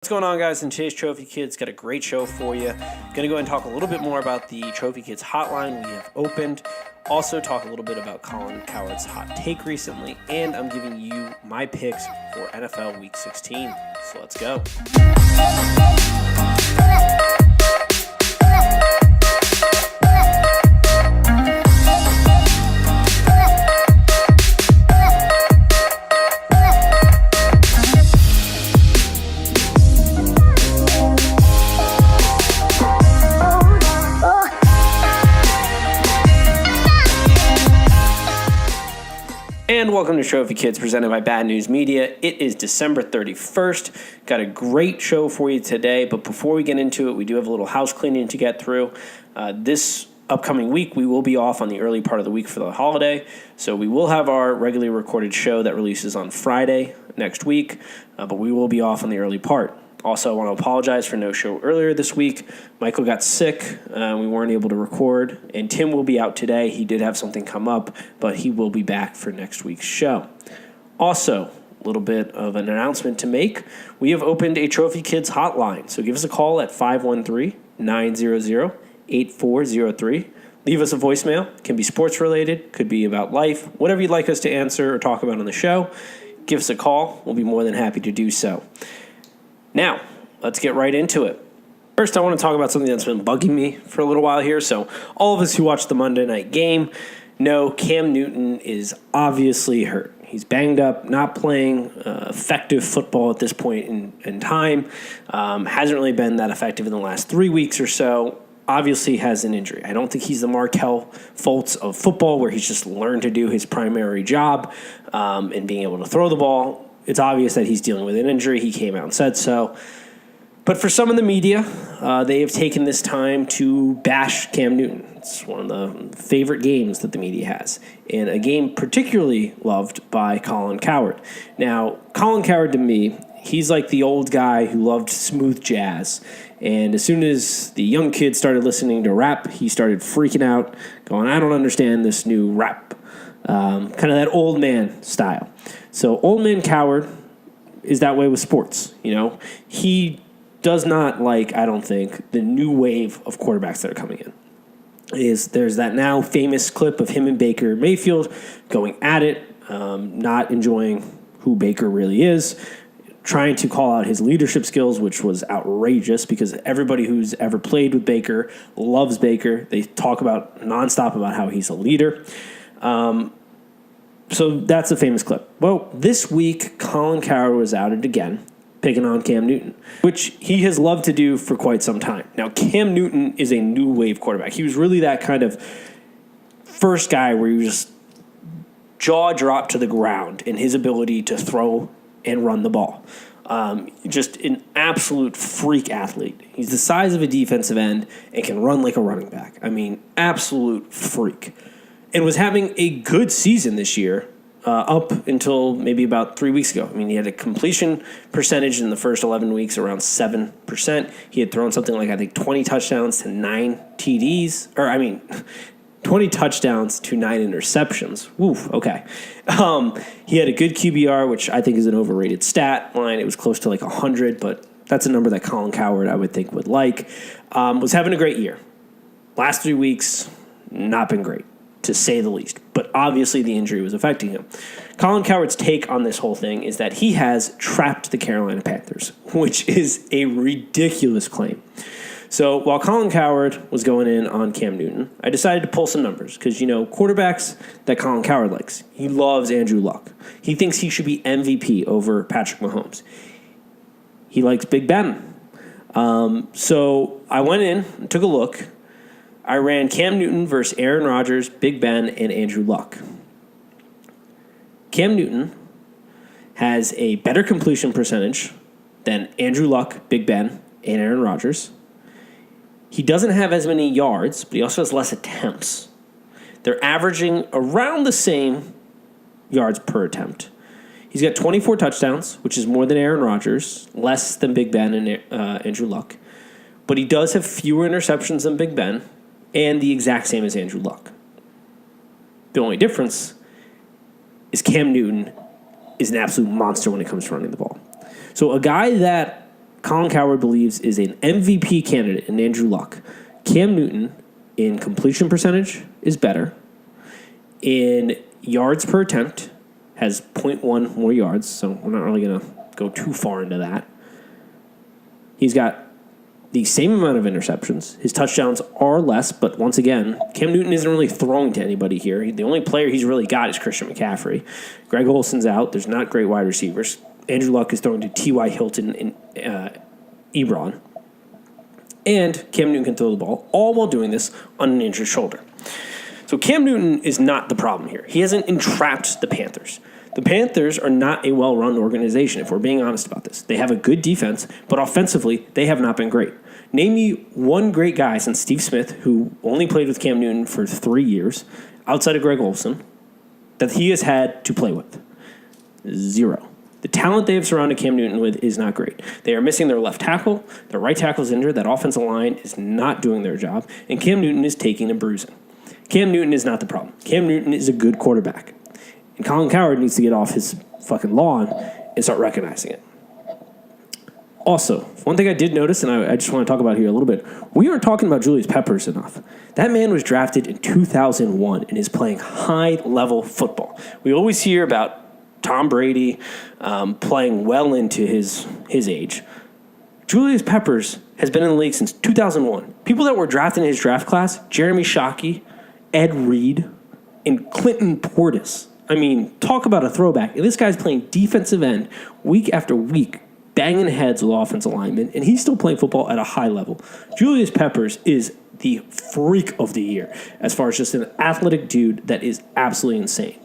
What's going on, guys? In today's Trophy Kids, got a great show for you. Going to go and talk a little bit more about the Trophy Kids hotline we have opened. Also talk a little bit about Colin Cowherd's hot take recently. And I'm giving you my picks for NFL Week 16. So let's go. And welcome to Trophy Kids, presented by Bad News Media. It is December 31st. Got a great show for you today, but before we get into it, we do have a little house cleaning to get through. This upcoming week, we will be off on the early part of the week for the holiday, so we will have our regularly recorded show that releases on Friday next week, but we will be off on the early part. Also, I want to apologize for no show earlier this week. Michael got sick. We weren't able to record. And Tim will be out today. He did have something come up, but he will be back for next week's show. Also, a little bit of an announcement to make. We have opened a Trophy Kids hotline. So give us a call at 513-900-8403. Leave us a voicemail. It can be sports related. Could be about life. Whatever you'd like us to answer or talk about on the show, give us a call. We'll be more than happy to do so. Now, let's get right into it. First, I want to talk about something that's been bugging me for a little while here. So, all of us who watched the Monday night game know Cam Newton is obviously hurt. He's banged up, not playing effective football at this point in time. Hasn't really been that effective in the last 3 weeks or so. Obviously has an injury. I don't think he's the Markelle Fultz of football, where he's just learned to do his primary job and being able to throw the ball. It's obvious that he's dealing with an injury. He came out and said so. But for some of the media, they have taken this time to bash Cam Newton. It's one of the favorite games that the media has, and a game particularly loved by Colin Cowherd. Now, Colin Cowherd, to me, he's like the old guy who loved smooth jazz. And as soon as the young kids started listening to rap, he started freaking out, going, I don't understand this new rap. Kind of that old man style. So old man Cowherd is that way with sports. You know, he does not like, I don't think, the new wave of quarterbacks that are coming in. There's that now famous clip of him and Baker Mayfield going at it, not enjoying who Baker really is, trying to call out his leadership skills, which was outrageous because everybody who's ever played with Baker loves Baker. They talk about nonstop about how he's a leader. So that's a famous clip. Well, this week, Colin Cowherd was outed again, picking on Cam Newton, which he has loved to do for quite some time. Now, Cam Newton is a new wave quarterback. He was really that kind of first guy where you just jaw dropped to the ground in his ability to throw and run the ball. Just an absolute freak athlete. He's the size of a defensive end and can run like a running back. I mean, absolute freak. And was having a good season this year up until maybe about 3 weeks ago. I mean, he had a completion percentage in the first 11 weeks around 7%. He had thrown something like, I think, 20 touchdowns to 9 TDs. 20 touchdowns to 9 interceptions. Woof, okay. He had a good QBR, which I think is an overrated stat line. It was close to like 100, but that's a number that Colin Cowherd, I would think, would like. Was having a great year. Last 3 weeks, not been great, to say the least. But obviously the injury was affecting him. Colin Cowherd's take on this whole thing is that he has trapped the Carolina Panthers, which is a ridiculous claim. So while Colin Cowherd was going in on Cam Newton, I decided to pull some numbers because, you know, quarterbacks that Colin Cowherd likes, he loves Andrew Luck. He thinks he should be MVP over Patrick Mahomes. He likes Big Ben. So I went in and took a look. I ran Cam Newton versus Aaron Rodgers, Big Ben, and Andrew Luck. Cam Newton has a better completion percentage than Andrew Luck, Big Ben, and Aaron Rodgers. He doesn't have as many yards, but he also has less attempts. They're averaging around the same yards per attempt. He's got 24 touchdowns, which is more than Aaron Rodgers, less than Big Ben and Andrew Luck. But he does have fewer interceptions than Big Ben, and the exact same as Andrew Luck. The only difference is Cam Newton is an absolute monster when it comes to running the ball. So a guy that Colin Cowherd believes is an MVP candidate in Andrew Luck. Cam Newton in completion percentage is better. In yards per attempt has 0.1 more yards, so we're not really going to go too far into that. He's got the same amount of interceptions. His touchdowns are less, but once again, Cam Newton isn't really throwing to anybody here. The only player he's really got is Christian McCaffrey. Greg Olson's out. There's not great wide receivers. Andrew Luck is throwing to T.Y. Hilton and Ebron. And Cam Newton can throw the ball, all while doing this on an injured shoulder. So Cam Newton is not the problem here. He hasn't entrapped the Panthers. The Panthers are not a well-run organization, if we're being honest about this. They have a good defense, but offensively, they have not been great. Name me one great guy since Steve Smith, who only played with Cam Newton for 3 years, outside of Greg Olson, that he has had to play with. Zero. The talent they have surrounded Cam Newton with is not great. They are missing their left tackle. Their right tackle is injured. That offensive line is not doing their job. And Cam Newton is taking a bruising. Cam Newton is not the problem. Cam Newton is a good quarterback. And Colin Cowherd needs to get off his fucking lawn and start recognizing it. Also, one thing I did notice, and I just want to talk about here a little bit, we aren't talking about Julius Peppers enough. That man was drafted in 2001 and is playing high-level football. We always hear about Tom Brady playing well into his age. Julius Peppers has been in the league since 2001. People that were drafted in his draft class, Jeremy Shockey, Ed Reed, and Clinton Portis. I mean, talk about a throwback. And this guy's playing defensive end week after week, banging heads with offensive linemen, and he's still playing football at a high level. Julius Peppers is the freak of the year as far as just an athletic dude that is absolutely insane.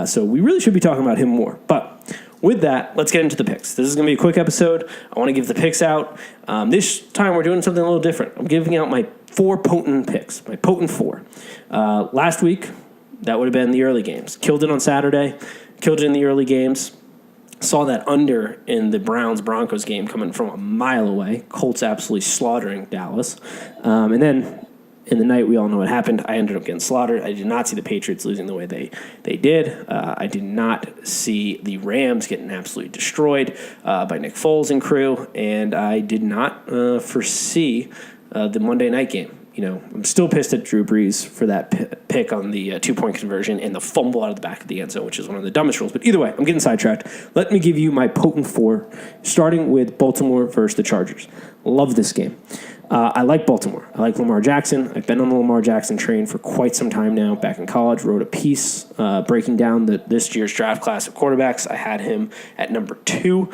So we really should be talking about him more. But with that, let's get into the picks. This is going to be a quick episode. I want to give the picks out. This time we're doing something a little different. I'm giving out my 4 potent picks, my potent 4. Last week, that would have been the early games. Killed it on Saturday, killed it in the early games. Saw that under in the Browns-Broncos game coming from a mile away. Colts absolutely slaughtering Dallas. And then in the night, we all know what happened. I ended up getting slaughtered. I did not see the Patriots losing the way they did. I did not see the Rams getting absolutely destroyed by Nick Foles and crew. And I did not foresee the Monday night game. You know, I'm still pissed at Drew Brees for that pick on the 2-point conversion and the fumble out of the back of the end zone, which is one of the dumbest rules. But either way, I'm getting sidetracked. Let me give you my potent 4, starting with Baltimore versus the Chargers. Love this game. I like Baltimore. I like Lamar Jackson. I've been on the Lamar Jackson train for quite some time now. Back in college, wrote a piece breaking down this year's draft class of quarterbacks. I had him at number 2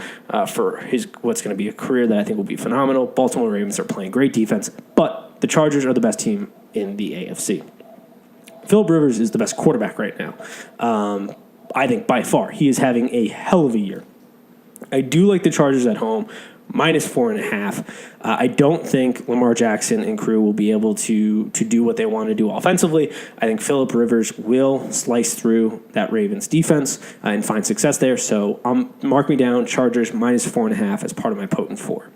for his what's going to be a career that I think will be phenomenal. Baltimore Ravens are playing great defense, but the Chargers are the best team in the AFC. Phillip Rivers is the best quarterback right now. I think by far. He is having a hell of a year. I do like the Chargers at home, -4.5. I don't think Lamar Jackson and crew will be able to do what they want to do offensively. I think Phillip Rivers will slice through that Ravens defense and find success there. So mark me down, Chargers -4.5 as part of my potent 4.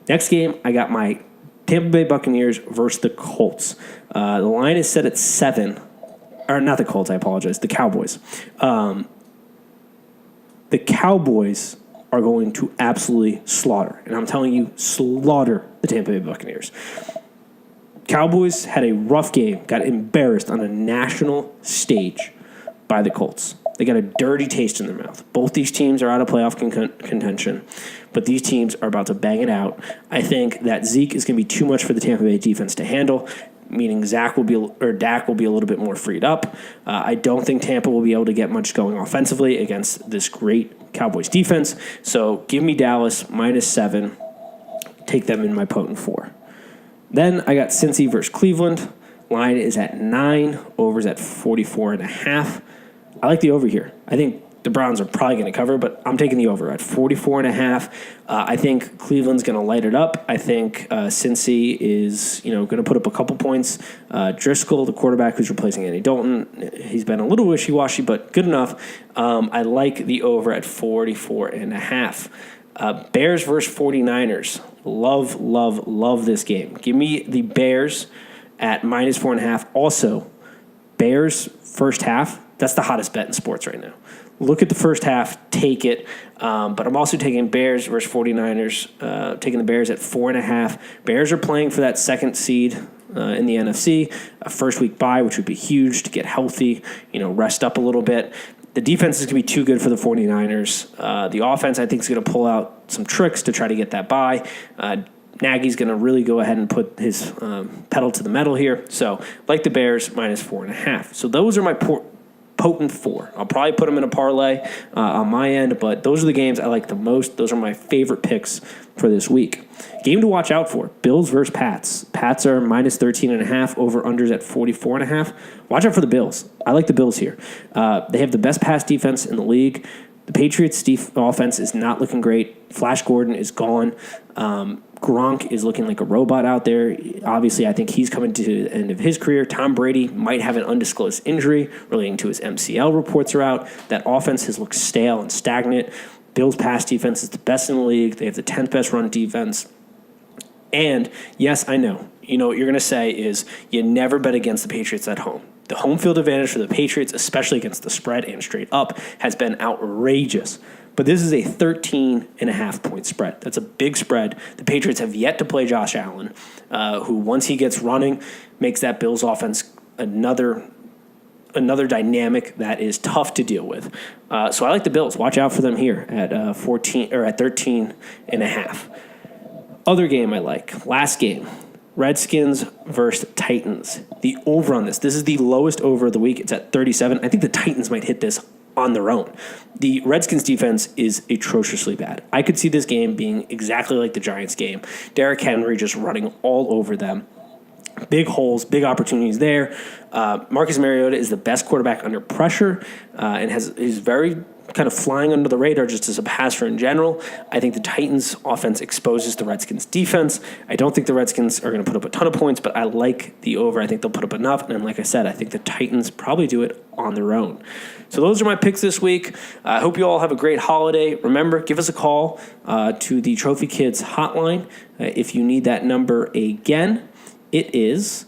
Next game, I got my Tampa Bay Buccaneers versus the Colts. The line is set at 7. Or not the Colts, I apologize. The Cowboys. The Cowboys are going to absolutely slaughter. And I'm telling you, slaughter the Tampa Bay Buccaneers. Cowboys had a rough game, got embarrassed on a national stage by the Colts. They got a dirty taste in their mouth. Both these teams are out of playoff contention, but these teams are about to bang it out. I think that Zeke is going to be too much for the Tampa Bay defense to handle, meaning Dak will be a little bit more freed up. I don't think Tampa will be able to get much going offensively against this great Cowboys defense. So give me Dallas -7. Take them in my potent 4. Then I got Cincy versus Cleveland. Line is at 9. Over's at 44.5. I like the over here. I think the Browns are probably going to cover, but I'm taking the over at 44.5. I think Cleveland's going to light it up. I think Cincy is going to put up a couple points. Driscoll, the quarterback who's replacing Andy Dalton, he's been a little wishy-washy, but good enough. I like the over at 44.5. Bears versus 49ers. Love this game. Give me the Bears at -4.5. Also, Bears first half. That's the hottest bet in sports right now. Look at the first half, take it. But I'm also taking Bears versus 49ers, taking the Bears at 4.5. Bears are playing for that second seed in the NFC, a first week bye, which would be huge to get healthy, rest up a little bit. The defense is going to be too good for the 49ers. The offense, I think, is going to pull out some tricks to try to get that bye. Nagy's going to really go ahead and put his pedal to the metal here. So, like the Bears, minus 4.5. So those are my potent 4. I'll probably put them in a parlay on my end, but those are the games I like the most. Those are my favorite picks for this week. Game to watch out for, Bills versus Pats. Pats are minus 13.5, over-unders at 44.5. Watch out for the Bills. I like the Bills here. They have the best pass defense in the league. The Patriots' offense is not looking great. Flash Gordon is gone. Gronk is looking like a robot out there. Obviously, I think he's coming to the end of his career. Tom Brady might have an undisclosed injury relating to his MCL. Reports are out. That offense has looked stale and stagnant. Bills' pass defense is the best in the league. They have the 10th best run defense. And, yes, I know. What you're going to say is you never bet against the Patriots at home. The home field advantage for the Patriots, especially against the spread and straight up, has been outrageous. But this is a 13.5-point spread. That's a big spread. The Patriots have yet to play Josh Allen, who, once he gets running, makes that Bills offense another dynamic that is tough to deal with. So I like the Bills. Watch out for them here at 14 or at 13.5. Other game I like. Last game. Redskins versus Titans. The over on this. This is the lowest over of the week. It's at 37. I think the Titans might hit this on their own. The Redskins defense is atrociously bad. I could see this game being exactly like the Giants game. Derrick Henry just running all over them. Big holes, big opportunities there. Marcus Mariota is the best quarterback under pressure and is very kind of flying under the radar just as a passer in general. I think the Titans' offense exposes the Redskins' defense. I don't think the Redskins are going to put up a ton of points, but I like the over. I think they'll put up enough. And like I said, I think the Titans probably do it on their own. So those are my picks this week. I hope you all have a great holiday. Remember, give us a call to the Trophy Kids hotline if you need that number again. It is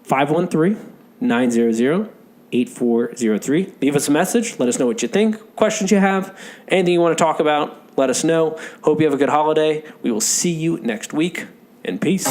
513-900-8403. Leave us a message. Let us know what you think, questions you have, anything you want to talk about. Let us know. Hope you have a good holiday. We will see you next week, and peace.